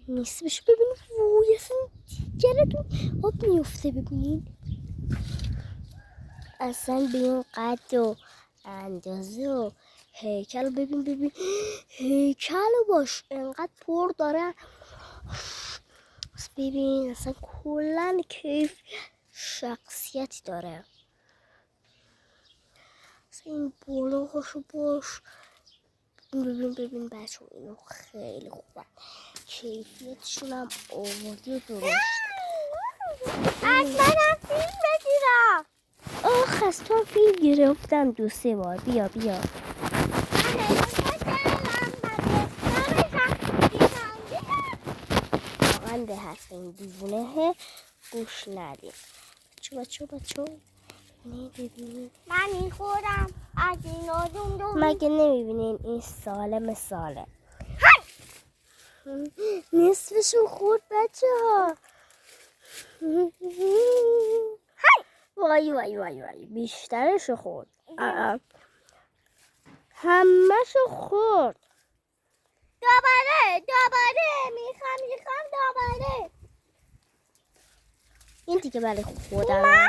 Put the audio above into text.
نیستش. ببین وای اصلا جلتون آب میفته. ببینین اصلا به این قد و اندازه و هیکل. ببین هیکل باش انقدر پر داره. ببین اصلا کلن کیف شخصیتی داره. اصلا این بالاهاشو باش. ببین بچه اینو خیلی خوبه. کیفیتشون هم آوردی و درست. منم فیلم بگیرم. آخ از تو فیلم گرفتم 2-3 بار. بیا واقعا به حرف این دیوونه گوش ندیم. بچه نه ببینید من میخورم از این آدم. مگه نمیبینین این سالم نصفشو خورد بچه ها. وای بیشترشو خورد. همه‌شو خورد. دوباره میخوام دوباره. این دیگه برای خودم.